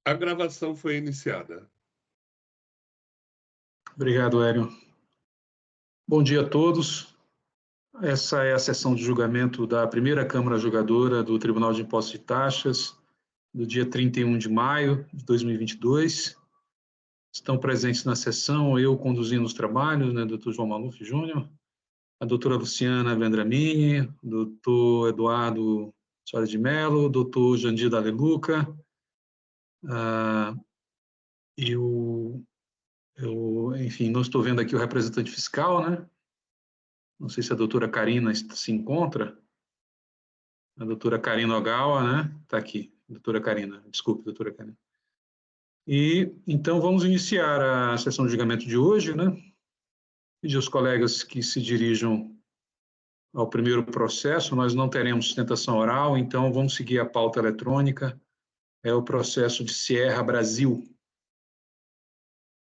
A gravação foi iniciada. Obrigado, Hélio. Bom dia a todos. Essa é a sessão de julgamento da primeira Câmara Julgadora do Tribunal de Impostos e Taxas, do dia 31 de maio de 2022. Estão presentes na sessão eu conduzindo os trabalhos, Dr. João Maluf Júnior, a doutora Luciana Vendramini, o doutor Eduardo Soares de Mello, o doutor Jandir Daleluca, e enfim, não estou vendo aqui o representante fiscal, né? Não sei se a doutora Karina se encontra. A doutora Karina Ogawa, né? Está aqui, doutora Karina. Desculpe, doutora Karina. E, então, vamos iniciar a sessão de julgamento de hoje, né? Pedir aos colegas que se dirijam ao primeiro processo. Nós não teremos sustentação oral, então vamos seguir a pauta eletrônica. É o processo de Sierra Brasil.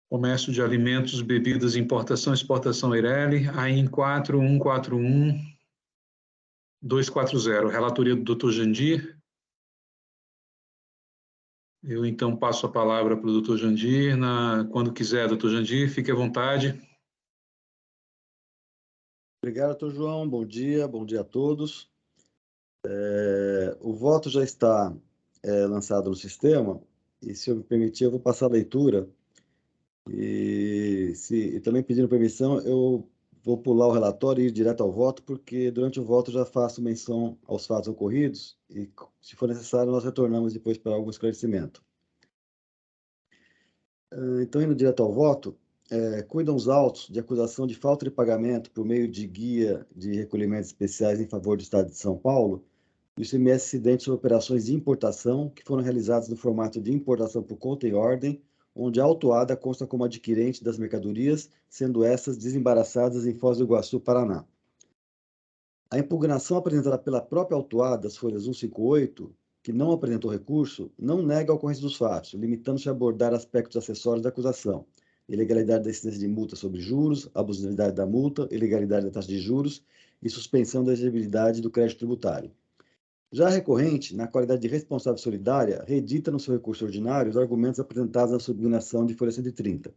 Comércio de alimentos, bebidas, importação e exportação Eireli, AIN 4141-240. Relatoria do Dr. Jandir. Eu, então, passo a palavra para o Dr. Jandir. Quando quiser, Dr. Jandir, fique à vontade. Obrigado, Dr. João. Bom dia a todos. O voto já está lançado no sistema, e se eu me permitir, eu vou passar a leitura. E também pedindo permissão, eu vou pular o relatório e ir direto ao voto, porque durante o voto já faço menção aos fatos ocorridos, e se for necessário, nós retornamos depois para algum esclarecimento. Então, indo direto ao voto, cuidam os autos de acusação de falta de pagamento por meio de guia de recolhimentos especiais em favor do Estado de São Paulo, e o ICMS incidente sobre operações de importação que foram realizadas no formato de importação por conta e ordem, onde a autuada consta como adquirente das mercadorias, sendo essas desembaraçadas em Foz do Iguaçu, Paraná. A impugnação apresentada pela própria autuada, as folhas 158, que não apresentou recurso, não nega a ocorrência dos fatos, limitando-se a abordar aspectos acessórios da acusação: ilegalidade da incidência de multa sobre juros, abusividade da multa, ilegalidade da taxa de juros e suspensão da exigibilidade do crédito tributário. Já a recorrente, na qualidade de responsável solidária, reedita no seu recurso ordinário os argumentos apresentados na subpugnação de folha 130.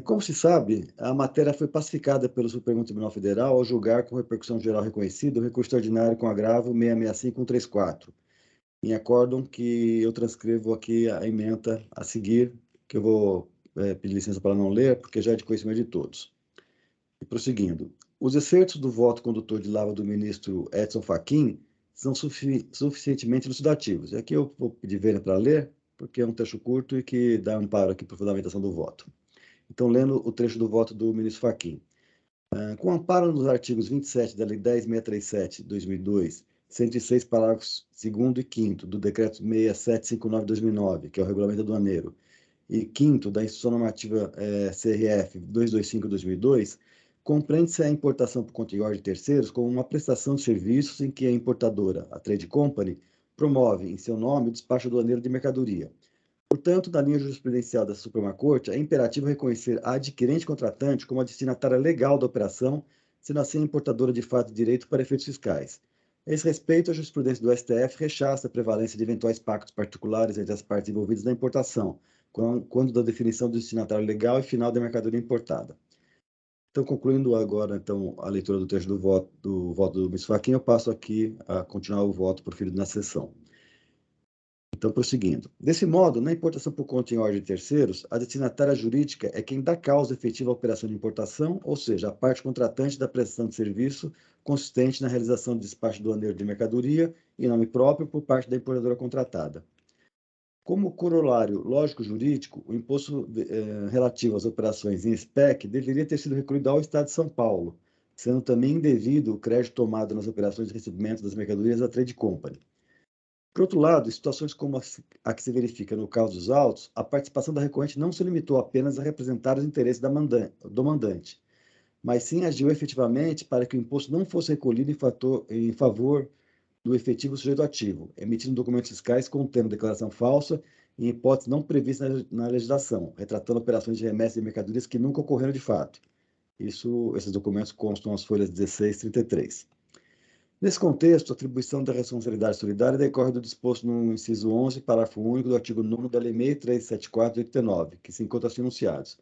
Como se sabe, a matéria foi pacificada pelo Supremo Tribunal Federal ao julgar com repercussão geral reconhecida o recurso ordinário com agravo 665134, em acórdão que eu transcrevo aqui a ementa a seguir, que eu vou pedir licença para não ler, porque já é de conhecimento de todos. E prosseguindo, os excertos do voto condutor de lava do ministro Edson Fachin são suficientemente elucidativos. E aqui eu vou pedir Vênia para ler, porque é um trecho curto e que dá amparo aqui para a fundamentação do voto. Então, lendo o trecho do voto do ministro Fachin. Com amparo nos artigos 27 da Lei 10.637, de 2002, 106, parágrafos 2º e 5º do Decreto 6759 de 2009, que é o Regulamento Aduaneiro, e 5º da Instrução Normativa CRF 225 de 2002, compreende-se a importação por conta e ordem de terceiros como uma prestação de serviços em que a importadora, a Trade Company, promove em seu nome o despacho aduaneiro de mercadoria. Portanto, na linha jurisprudencial da Suprema Corte, é imperativo reconhecer a adquirente contratante como a destinatária legal da operação, sendo assim a importadora de fato de direito para efeitos fiscais. A esse respeito, a jurisprudência do STF rechaça a prevalência de eventuais pactos particulares entre as partes envolvidas na importação, quando da definição do destinatário legal e final da mercadoria importada. Então, concluindo agora então, a leitura do trecho do voto do ministro Fachin, eu passo aqui a continuar o voto proferido na sessão. Então, prosseguindo. Desse modo, na importação por conta em ordem de terceiros, a destinatária jurídica é quem dá causa efetiva à operação de importação, ou seja, a parte contratante da prestação de serviço consistente na realização de despacho aduaneiro de mercadoria em nome próprio por parte da importadora contratada. Como corolário lógico-jurídico, o imposto relativo às operações em SPEC deveria ter sido recolhido ao Estado de São Paulo, sendo também indevido o crédito tomado nas operações de recebimento das mercadorias da Trade Company. Por outro lado, em situações como a que se verifica no caso dos autos, a participação da recorrente não se limitou apenas a representar os interesses do mandante, mas sim agiu efetivamente para que o imposto não fosse recolhido em favor do efetivo sujeito ativo, emitindo documentos fiscais contendo declaração falsa em hipótese não prevista na legislação, retratando operações de remessa de mercadorias que nunca ocorreram de fato. Esses documentos constam nas folhas 16 e 33. Nesse contexto, a atribuição da responsabilidade solidária decorre do disposto no inciso 11, parágrafo único do artigo 9º da Lei 6.374 de 89, que se encontra assim enunciados.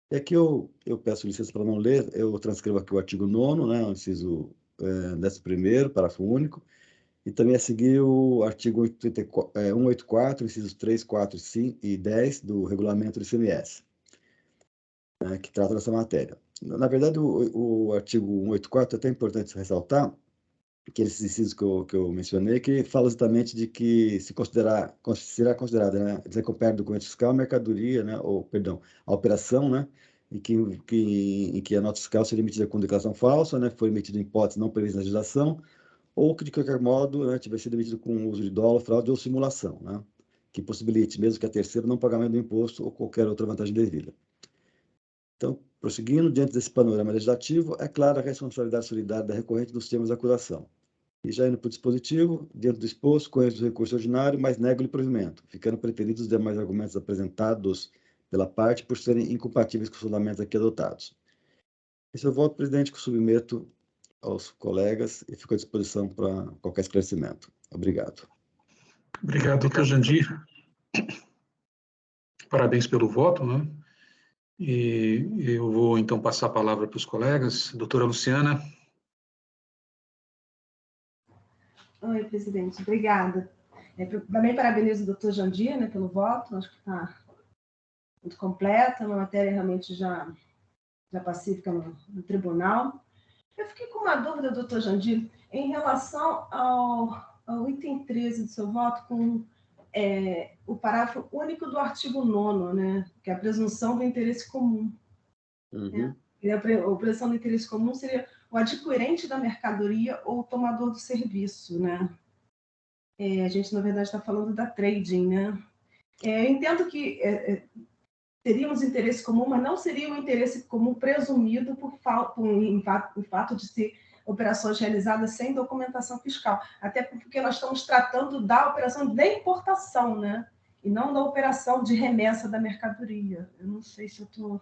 E aqui eu peço licença para não ler, eu transcrevo aqui o artigo 9º, né, o inciso 11º, parágrafo único, e também a seguir o artigo 184, incisos 3, 4 e 10 do regulamento do ICMS, né, que trata dessa matéria. Na verdade, o artigo 184 é até importante ressaltar, que esses incisos que eu mencionei, que fala exatamente de que será considerada, né, desacompanhada do documento fiscal, mercadoria, né, ou, perdão, a operação, né, em que a nota fiscal seria emitida com declaração falsa, né, foi emitida em hipótese não prevista na legislação, ou que, de qualquer modo, né, tiver sido emitido com uso de dolo, fraude ou simulação, né, que possibilite, mesmo que a terceiro, não pagamento do imposto ou qualquer outra vantagem devida. Então, prosseguindo, diante desse panorama legislativo, é clara a responsabilidade solidária da recorrente dos termos da acusação. E já indo para o dispositivo, dentro do exposto, conheço o recurso ordinário, mas nego-lhe provimento, ficando preferidos os demais argumentos apresentados pela parte por serem incompatíveis com os fundamentos aqui adotados. Esse é o voto, presidente, que eu submeto aos colegas e fico à disposição para qualquer esclarecimento. Obrigado. Obrigado, doutor Jandir. Parabéns pelo voto, né? E eu vou, então, passar a palavra para os colegas. Doutora Luciana. Oi, presidente. Obrigada. Também parabenizo o doutor Jandir, né, pelo voto. Acho que está muito completa, uma matéria realmente já pacífica no tribunal. Eu fiquei com uma dúvida, doutor Jandir, em relação ao item 13 do seu voto, com o parágrafo único do artigo 9º, né, que é a presunção do interesse comum. Uhum. E a presunção do interesse comum seria o adquirente da mercadoria ou o tomador do serviço, né? A gente, na verdade, está falando da trading, né? Eu entendo que teríamos interesse comum, mas não seria um interesse comum presumido por fato de ser operações realizadas sem documentação fiscal. Até porque nós estamos tratando da operação de importação, né? E não da operação de remessa da mercadoria. Eu não sei se eu estou...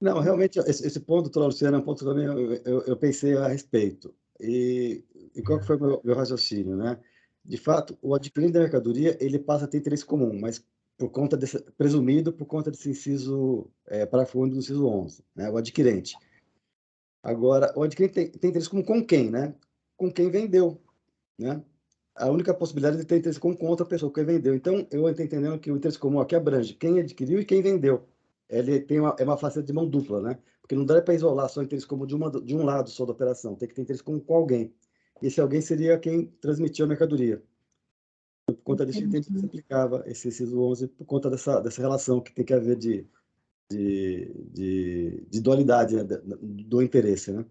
Não, realmente, esse ponto, doutora Luciana, é um ponto que também eu pensei a respeito. E qual que foi o meu raciocínio, né? De fato, o adquirente da mercadoria, ele passa a ter interesse comum, mas presumido por conta desse inciso, parágrafo único do inciso 11, né? O adquirente. Agora, o adquirente tem interesse comum com quem, né? Com quem vendeu, né? A única possibilidade é de ter interesse comum com outra pessoa, quem vendeu. Então, eu estou entendendo que o interesse comum aqui abrange quem adquiriu e quem vendeu. Ele tem uma faceta de mão dupla, né? Porque não dá para isolar só o interesse comum de um lado só da operação, tem que ter interesse comum com alguém. E esse alguém seria quem transmitiu a mercadoria. Por conta disso, ele se aplicava esse inciso 11 por conta dessa relação que tem que haver de dualidade, né? do interesse, né?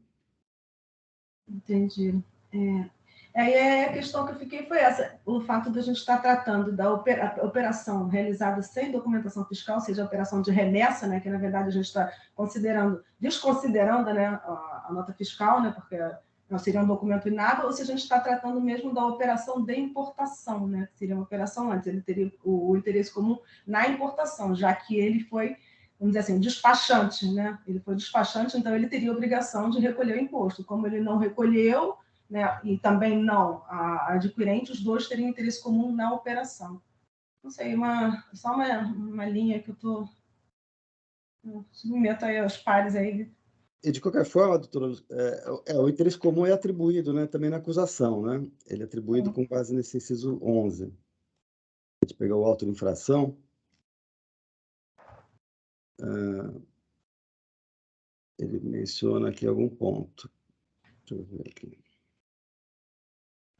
Entendi. Aí a questão que eu fiquei foi essa, o fato de a gente estar tratando da operação realizada sem documentação fiscal, seja a operação de remessa, né, que na verdade a gente está desconsiderando, né, a nota fiscal, né, porque não seria um documento inábil, ou se a gente está tratando mesmo da operação de importação, né, que seria uma operação antes, ele teria o interesse comum na importação, já que ele foi, vamos dizer assim, despachante, né, ele foi despachante, então ele teria a obrigação de recolher o imposto. Como ele não recolheu, né, e também não a adquirente, os dois teriam interesse comum na operação. Não sei, só uma linha que eu estou submeto aí aos pares aí. E de qualquer forma, doutora, o interesse comum é atribuído, né, também na acusação, né? Ele é atribuído com base nesse inciso 11. A gente pegar o auto de infração, ele menciona aqui algum ponto. Deixa eu ver aqui.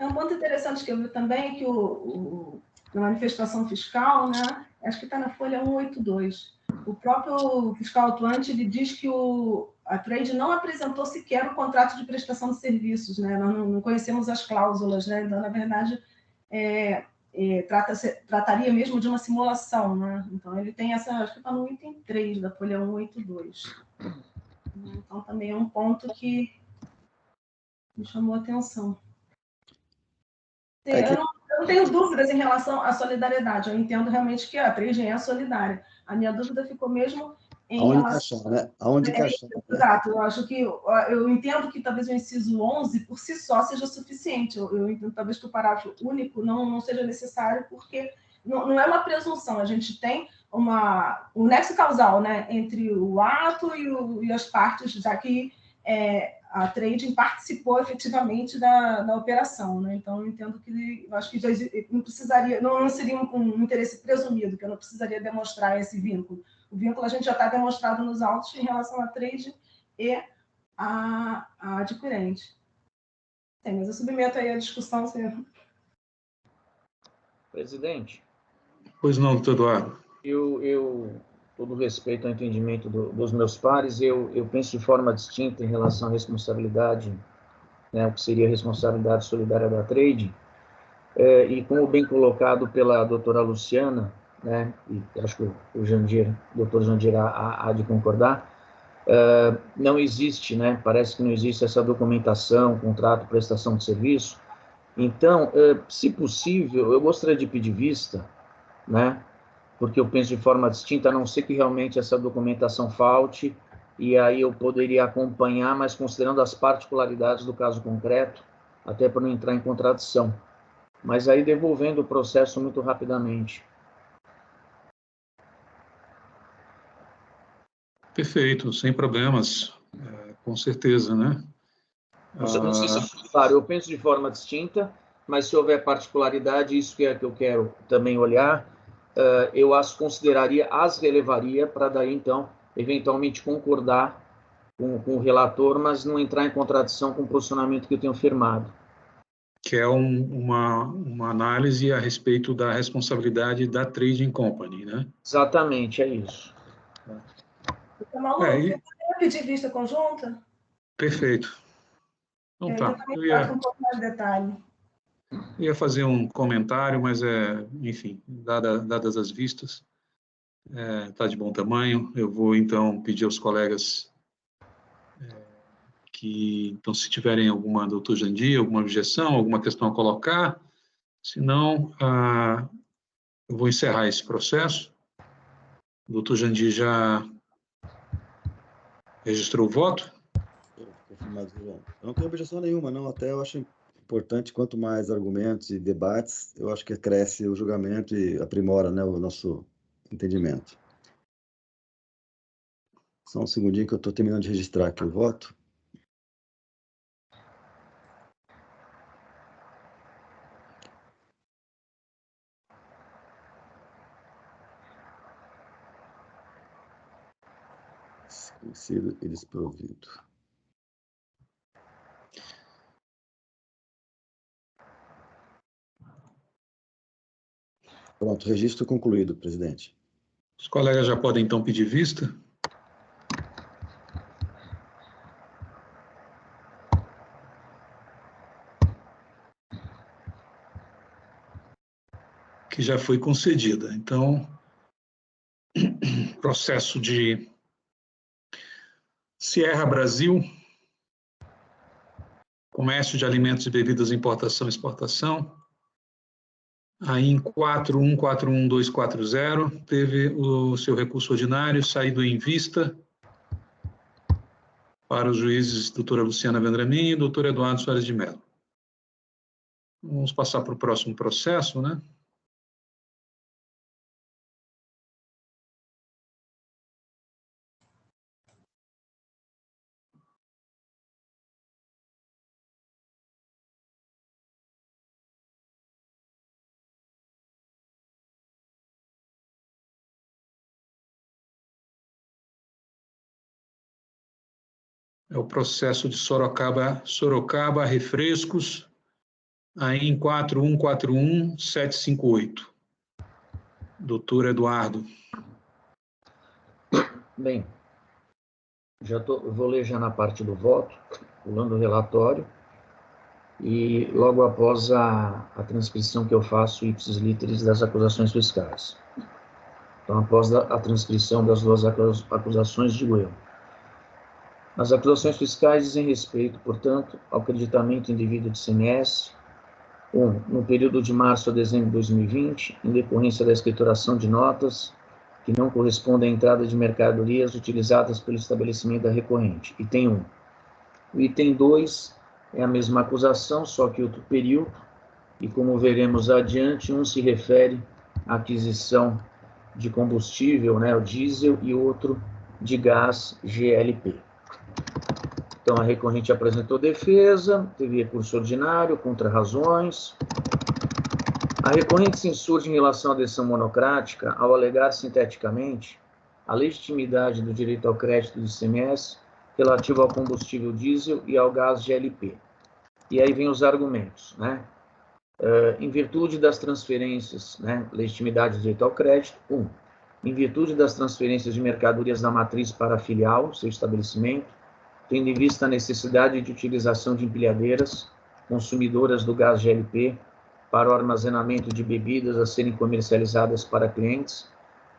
Um ponto interessante que eu vi também é que na manifestação fiscal, né, acho que está na folha 182, o próprio fiscal atuante ele diz que a trade não apresentou sequer o contrato de prestação de serviços, né? Nós não conhecemos as cláusulas, né? Então, na verdade, trataria mesmo de uma simulação, né? Então, ele tem essa, acho que está no item 3 da folha 182. Então, também é um ponto que me chamou a atenção. Eu não tenho dúvidas em relação à solidariedade. Eu entendo realmente que a trade é solidária. A minha dúvida ficou mesmo Aonde encaixar, né? Aonde encaixar. Exato, eu entendo que talvez o inciso 11, por si só, seja suficiente. Eu entendo talvez que o parágrafo único não seja necessário, porque não é uma presunção, a gente tem um nexo causal, né, entre o ato e as partes, já que a trading participou efetivamente da operação, né? Então, eu entendo que eu acho que não precisaria, não seria um interesse presumido, que eu não precisaria demonstrar esse vínculo. O vínculo a gente já está demonstrado nos autos em relação à trade e a adquirente. Mas eu submeto aí a discussão, senhor. Presidente. Pois não, doutor Eduardo. Eu todo respeito ao entendimento dos meus pares, eu penso de forma distinta em relação à responsabilidade, né, o que seria a responsabilidade solidária da trade, e como bem colocado pela doutora Luciana, né, e acho que o doutor Jandir há de concordar, não existe, né, parece que não existe essa documentação, contrato, prestação de serviço. Então, se possível, eu gostaria de pedir vista, né, porque eu penso de forma distinta, a não ser que realmente essa documentação falte, e aí eu poderia acompanhar, mas considerando as particularidades do caso concreto, até para não entrar em contradição. Mas aí devolvendo o processo muito rapidamente. Perfeito, sem problemas, com certeza, né? Não sei se é claro, eu penso de forma distinta, mas se houver particularidade, isso que é que eu quero também olhar, eu as consideraria, as relevaria, para daí, então, eventualmente concordar com o relator, mas não entrar em contradição com o posicionamento que eu tenho firmado. Que é uma análise a respeito da responsabilidade da trading company, né? Exatamente, é isso. Malu, eu poderia pedir vista conjunta? Perfeito. Então tá. Eu ia um pouco mais de detalhe. Eu ia fazer um comentário, mas, enfim, dadas as vistas, está de bom tamanho. Eu vou, então, pedir aos colegas que, então, se tiverem alguma, doutor Jandir, alguma objeção, alguma questão a colocar, se não, eu vou encerrar esse processo. O doutor Jandir já registrou o voto? Eu não tenho objeção nenhuma, não. Até eu acho importante, quanto mais argumentos e debates, eu acho que cresce o julgamento e aprimora, né, o nosso entendimento. Só um segundinho que eu estou terminando de registrar aqui o voto. Desconhecido e desprovido. Pronto, registro concluído, presidente. Os colegas já podem, então, pedir vista? Que já foi concedida. Então, processo de Sierra Brasil, comércio de alimentos e bebidas, importação e exportação. Aí, em 4141240, teve o seu recurso ordinário saído em vista para os juízes doutora Luciana Vendramin e doutor Eduardo Soares de Mello. Vamos passar para o próximo processo, né? É o processo de Sorocaba Refrescos, aí em 4141758. Doutor Eduardo. Bem, vou ler já na parte do voto, pulando o relatório, e logo após a transcrição que eu faço ipsis literis das acusações fiscais. Então, após a transcrição das duas acusações, digo eu. As acusações fiscais dizem respeito, portanto, ao creditamento indevido de ICMS, no período de março a dezembro de 2020, em decorrência da escrituração de notas que não correspondem à entrada de mercadorias utilizadas pelo estabelecimento da recorrente. Item 1. O item 2 é a mesma acusação, só que outro período, e como veremos adiante, um se refere à aquisição de combustível, né, o diesel, e outro de gás GLP. Então, a recorrente apresentou defesa, teve recurso ordinário, contrarrazões. A recorrente se insurge em relação à decisão monocrática ao alegar sinteticamente a legitimidade do direito ao crédito do ICMS relativo ao combustível diesel e ao gás GLP. E aí vem os argumentos, né? Em virtude das transferências, né, legitimidade do direito ao crédito, 1. Em virtude das transferências de mercadorias da matriz para a filial, seu estabelecimento, tendo em vista a necessidade de utilização de empilhadeiras consumidoras do gás GLP para o armazenamento de bebidas a serem comercializadas para clientes,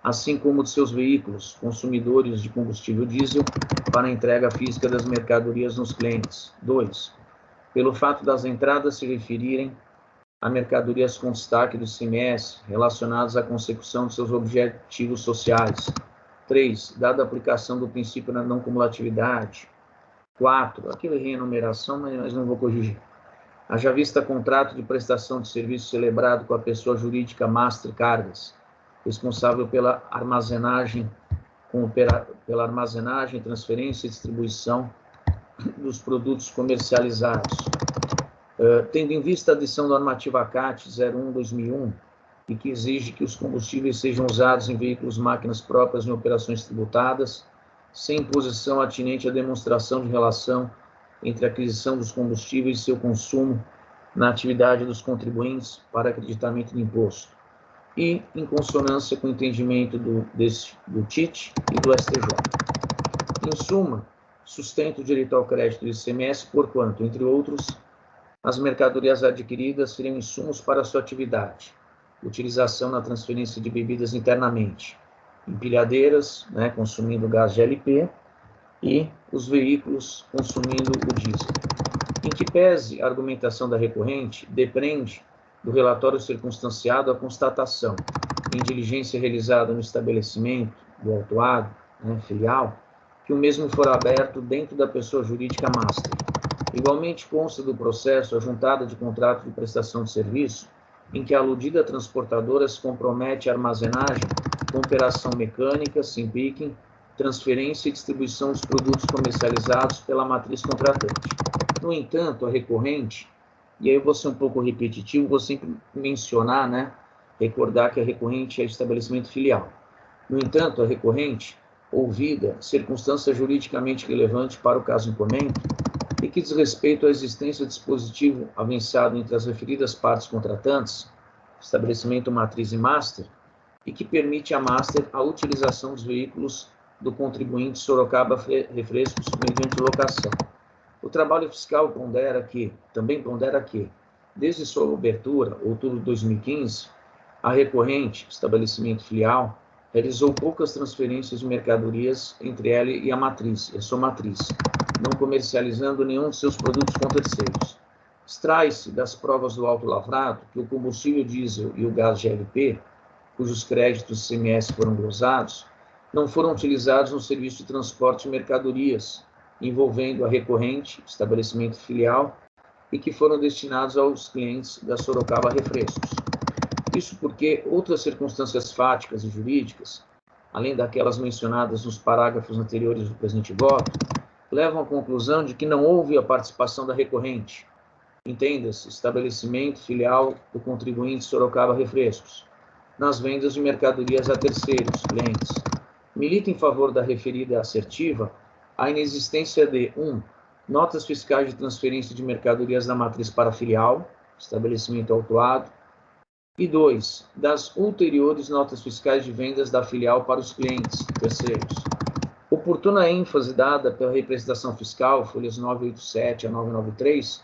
assim como de seus veículos consumidores de combustível diesel para a entrega física das mercadorias nos clientes. 2. Pelo fato das entradas se referirem a mercadorias com destaque do ICMS relacionadas à consecução de seus objetivos sociais. 3. Dada a aplicação do princípio da não cumulatividade. 4. Aqui eu errei a enumeração, mas não vou corrigir. Haja vista contrato de prestação de serviço celebrado com a pessoa jurídica Master Cargas, responsável pela armazenagem, transferência e distribuição dos produtos comercializados. Tendo em vista a adição da normativa CAT 01/2001, e que exige que os combustíveis sejam usados em veículos máquinas próprias em operações tributadas, sem imposição atinente à demonstração de relação entre a aquisição dos combustíveis e seu consumo na atividade dos contribuintes para acreditamento de imposto, e em consonância com o entendimento do TIT e do STJ. Em suma, sustenta o direito ao crédito do ICMS, porquanto, entre outros, as mercadorias adquiridas seriam insumos para a sua atividade, utilização na transferência de bebidas internamente, empilhadeiras, né, consumindo gás GLP, e os veículos consumindo o diesel. Em que pese a argumentação da recorrente, depende do relatório circunstanciado a constatação, em diligência realizada no estabelecimento do autuado, né, filial, que o mesmo for aberto dentro da pessoa jurídica master. Igualmente consta do processo a juntada de contrato de prestação de serviço, em que a aludida transportadora se compromete à armazenagem com operação mecânica, sem picking, transferência e distribuição dos produtos comercializados pela matriz contratante. No entanto, a recorrente, e aí eu vou ser um pouco repetitivo, vou sempre mencionar, né, recordar que a recorrente é estabelecimento filial. No entanto, a recorrente, ouvida circunstância juridicamente relevante para o caso em comento, e que diz respeito à existência de dispositivo avançado entre as referidas partes contratantes, estabelecimento matriz e master, e que permite à master a utilização dos veículos do contribuinte Sorocaba Refrescos mediante locação. O trabalho fiscal também pondera que, desde sua abertura, outubro de 2015, a recorrente, estabelecimento filial, realizou poucas transferências de mercadorias entre ela e a sua matriz, não comercializando nenhum de seus produtos com terceiros. Extrai-se das provas do auto lavrado que o combustível diesel e o gás GLP, cujos créditos ICMS foram glosados, não foram utilizados no serviço de transporte de mercadorias, envolvendo a recorrente, estabelecimento filial, e que foram destinados aos clientes da Sorocaba Refrescos. Isso porque outras circunstâncias fáticas e jurídicas, além daquelas mencionadas nos parágrafos anteriores do presente voto, levam à conclusão de que não houve a participação da recorrente, entenda-se, estabelecimento filial do contribuinte Sorocaba Refrescos, nas vendas de mercadorias a terceiros, clientes. Milita em favor da referida assertiva a inexistência de 1. Notas fiscais de transferência de mercadorias da matriz para a filial, estabelecimento autuado, e 2. Das ulteriores notas fiscais de vendas da filial para os clientes, terceiros. Oportuna ênfase dada pela representação fiscal, folhas 987 a 993,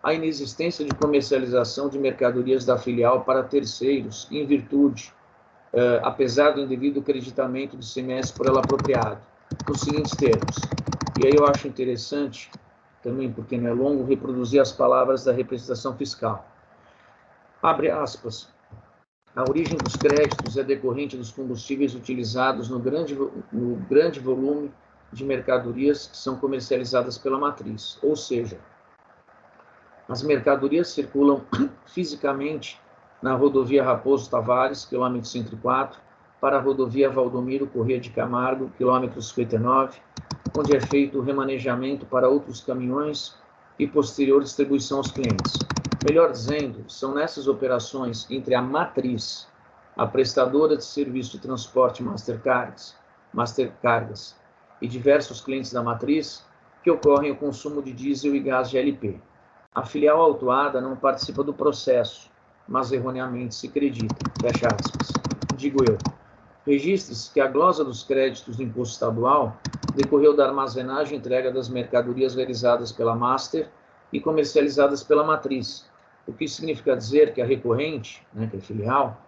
a inexistência de comercialização de mercadorias da filial para terceiros, em virtude, apesar do indevido creditamento do ICMS por ela apropriado, nos seguintes termos. E aí eu acho interessante, também porque não é longo, reproduzir as palavras da representação fiscal. Abre aspas. A origem dos créditos é decorrente dos combustíveis utilizados no grande volume de mercadorias que são comercializadas pela matriz, ou seja, as mercadorias circulam fisicamente na rodovia Raposo Tavares, quilômetro 104, para a rodovia Valdomiro Corrêa de Camargo, quilômetro 59, onde é feito o remanejamento para outros caminhões e posterior distribuição aos clientes. Melhor dizendo, são nessas operações entre a matriz, a prestadora de serviço de transporte Mastercargas e diversos clientes da matriz, que ocorre o consumo de diesel e gás GLP. A filial autuada não participa do processo, mas erroneamente se acredita. Fecha aspas. Digo eu. Registre-se que a glosa dos créditos do imposto estadual decorreu da armazenagem e entrega das mercadorias realizadas pela Master e comercializadas pela matriz, o que significa dizer que a recorrente, que é a filial,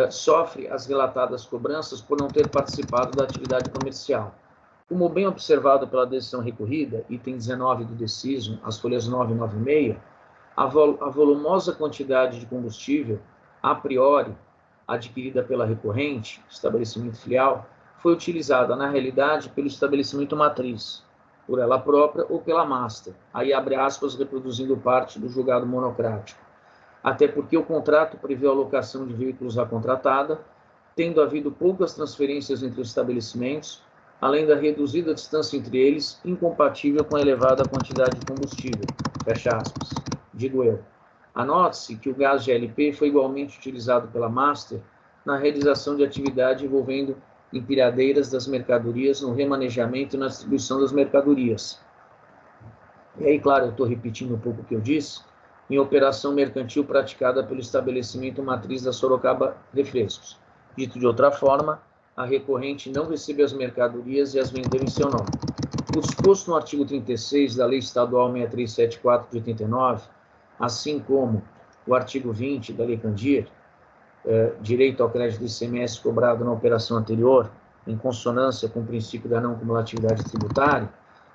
sofre as relatadas cobranças por não ter participado da atividade comercial. Como bem observado pela decisão recorrida, item 19 do deciso, as folhas 9 e 9,6, a volumosa quantidade de combustível, a priori, adquirida pela recorrente, estabelecimento filial, foi utilizada, na realidade, pelo estabelecimento matriz, por ela própria ou pela Master, aí abre aspas, reproduzindo parte do julgado monocrático. Até porque o contrato prevê a alocação de veículos à contratada, tendo havido poucas transferências entre os estabelecimentos, além da reduzida distância entre eles, incompatível com a elevada quantidade de combustível. Fecha aspas. Digo eu. Anote-se que o gás GLP foi igualmente utilizado pela Master na realização de atividade envolvendo empilhadeiras das mercadorias no remanejamento e na distribuição das mercadorias. E aí, claro, eu estou repetindo um pouco o que eu disse, em operação mercantil praticada pelo estabelecimento matriz da Sorocaba Refrescos. Dito de outra forma, a recorrente não recebe as mercadorias e as vendeu em seu nome. O disposto no artigo 36 da Lei Estadual 6374 de 89, assim como o artigo 20 da Lei Candir, direito ao crédito do ICMS cobrado na operação anterior, em consonância com o princípio da não cumulatividade tributária,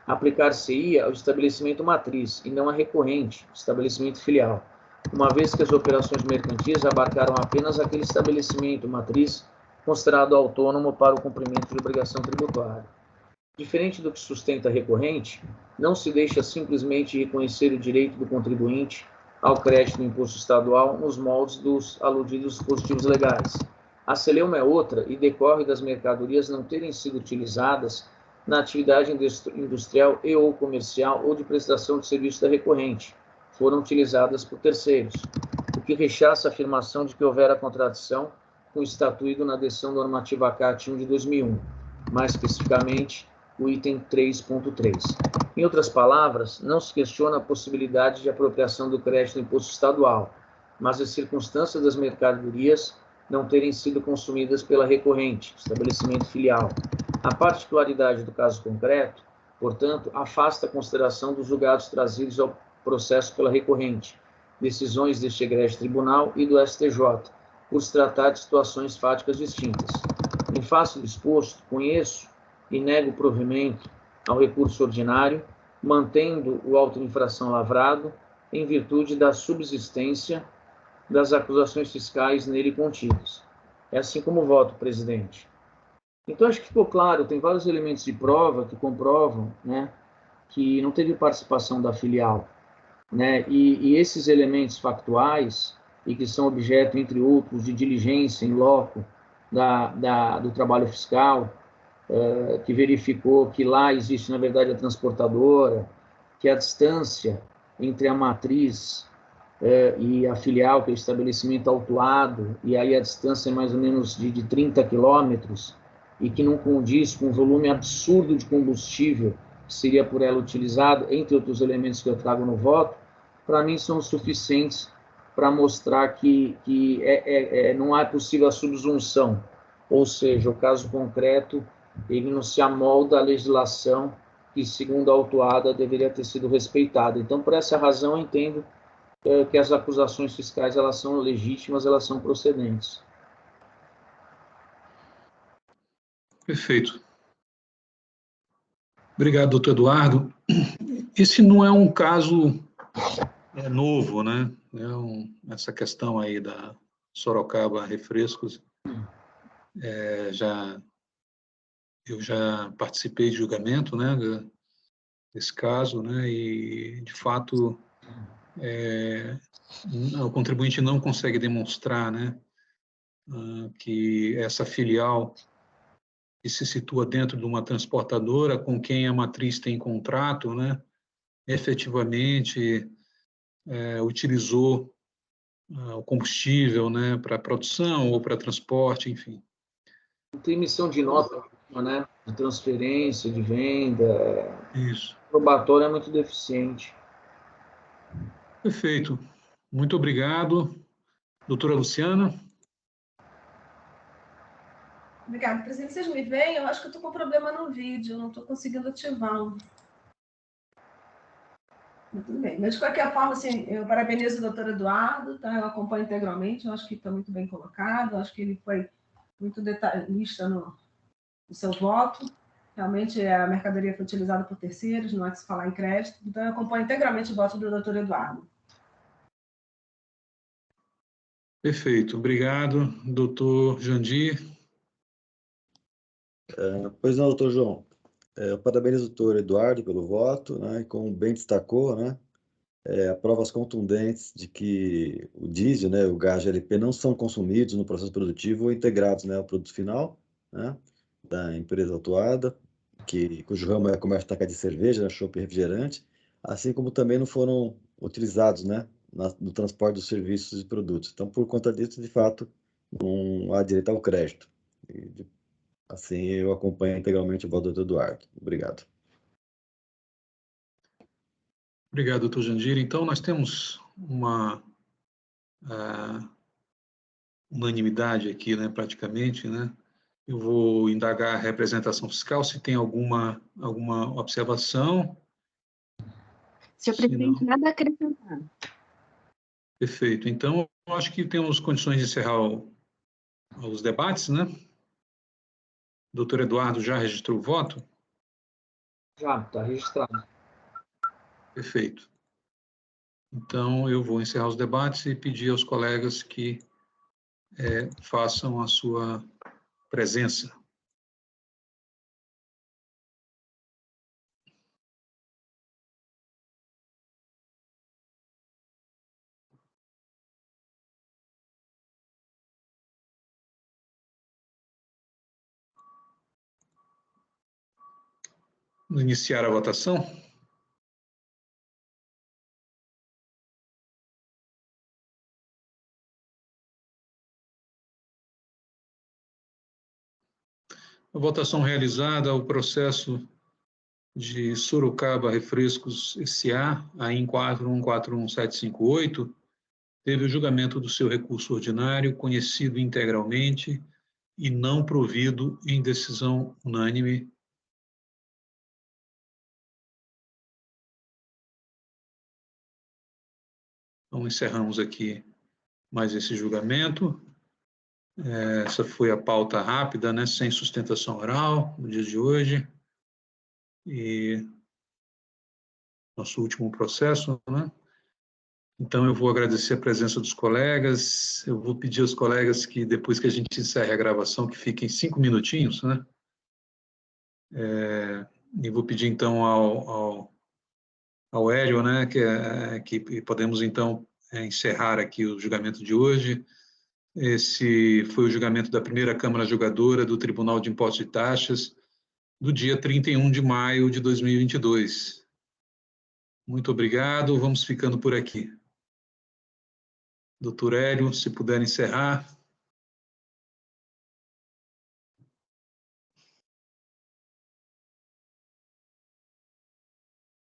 aplicar-se-ia ao estabelecimento matriz e não à recorrente, estabelecimento filial, uma vez que as operações mercantis abarcaram apenas aquele estabelecimento matriz considerado autônomo para o cumprimento de obrigação tributária. Diferente do que sustenta a recorrente, não se deixa simplesmente reconhecer o direito do contribuinte ao crédito do imposto estadual nos moldes dos aludidos dispositivos legais. A celeuma é outra e decorre das mercadorias não terem sido utilizadas na atividade industrial e ou comercial ou de prestação de serviço da recorrente, foram utilizadas por terceiros, o que rechaça a afirmação de que houvera contradição com o estatuído na decisão normativa CAT 1 de 2001, mais especificamente o item 3.3. Em outras palavras, não se questiona a possibilidade de apropriação do crédito do imposto estadual, mas as circunstâncias das mercadorias não terem sido consumidas pela recorrente, estabelecimento filial. A particularidade do caso concreto, portanto, afasta a consideração dos julgados trazidos ao processo pela recorrente, decisões deste egrégio tribunal e do STJ, por se tratar de situações fáticas distintas. Em face do exposto, conheço e nego o provimento ao recurso ordinário, mantendo o auto de infração lavrado em virtude da subsistência das acusações fiscais nele contidas. É assim como voto, presidente. Então, acho que ficou claro, tem vários elementos de prova que comprovam, que não teve participação da filial, e esses elementos factuais, e que são objeto, entre outros, de diligência em loco do trabalho fiscal, que verificou que lá existe, na verdade, a transportadora, que a distância entre a matriz e a filial, que é o estabelecimento autuado, e aí a distância é mais ou menos de 30 quilômetros, e que não condiz com um volume absurdo de combustível que seria por ela utilizado, entre outros elementos que eu trago no voto, para mim são suficientes para mostrar que não é possível a subsunção, ou seja, o caso concreto, ele não se amolda à legislação que, segundo a autuada, deveria ter sido respeitada. Então, por essa razão, eu entendo que as acusações fiscais, elas são legítimas, elas são procedentes. Perfeito. Obrigado, doutor Eduardo. Esse não é um caso novo, essa questão aí Sorocaba Refrescos, eu já participei de julgamento, né, desse caso, né, e, de fato, o contribuinte não consegue demonstrar, né, que essa filial que se situa dentro de uma transportadora com quem a matriz tem contrato, né, efetivamente utilizou o combustível, né, para produção ou para transporte, enfim. Não tem emissão de nota, né, de transferência, de venda. Isso. O probatório é muito deficiente. Perfeito. Muito obrigado. Doutora Luciana? Obrigada, presidente. Vocês me veem? Eu acho que eu estou com problema no vídeo, não estou conseguindo ativar. Tudo bem. Mas, de qualquer forma, assim, eu parabenizo o doutor Eduardo, tá? Eu acompanho integralmente, eu acho que está muito bem colocado, eu acho que ele foi muito detalhista no seu voto. Realmente, a mercadoria foi utilizada por terceiros, não é que se falar em crédito. Então, eu acompanho integralmente o voto do doutor Eduardo. Perfeito. Obrigado, doutor Jandir. Pois não, doutor João. Eu parabenizo o doutor Eduardo pelo voto, né? E como bem destacou, né? Há provas contundentes de que o diesel, né, o gás GLP não são consumidos no processo produtivo ou integrados, né, ao produto final, né, da empresa autuada, cujo ramo é comércio de de cerveja, né, chopp e refrigerante, assim como também não foram utilizados, né, no transporte dos serviços e produtos. Então, por conta disso, de fato, não há direito ao crédito. Assim, eu acompanho integralmente o voto do doutor Eduardo. Obrigado. Obrigado, doutor Jandir. Então, nós temos uma unanimidade aqui, né, praticamente, né? Eu vou indagar a representação fiscal, se tem alguma observação. Senhor presidente, nada a acrescentar. Perfeito. Então, eu acho que temos condições de encerrar os debates, né? O doutor Eduardo já registrou o voto? Já, está registrado. Perfeito. Então, eu vou encerrar os debates e pedir aos colegas que façam a sua presença. Vamos iniciar a votação. A votação realizada, o processo de Sorocaba Refrescos S.A., AIN 4141758, teve o julgamento do seu recurso ordinário conhecido integralmente e não provido em decisão unânime. Então, encerramos aqui mais esse julgamento. Essa foi a pauta rápida, né, sem sustentação oral, no dia de hoje. E nosso último processo, né? Então, eu vou agradecer a presença dos colegas. Eu vou pedir aos colegas que, depois que a gente encerre a gravação, que fiquem 5 minutinhos, né? E vou pedir, então, ao Hélio, né, que podemos, então, encerrar aqui o julgamento de hoje. Esse foi o julgamento da primeira Câmara Julgadora do Tribunal de Impostos e Taxas, do dia 31 de maio de 2022. Muito obrigado, vamos ficando por aqui. Doutor Hélio, se puder encerrar.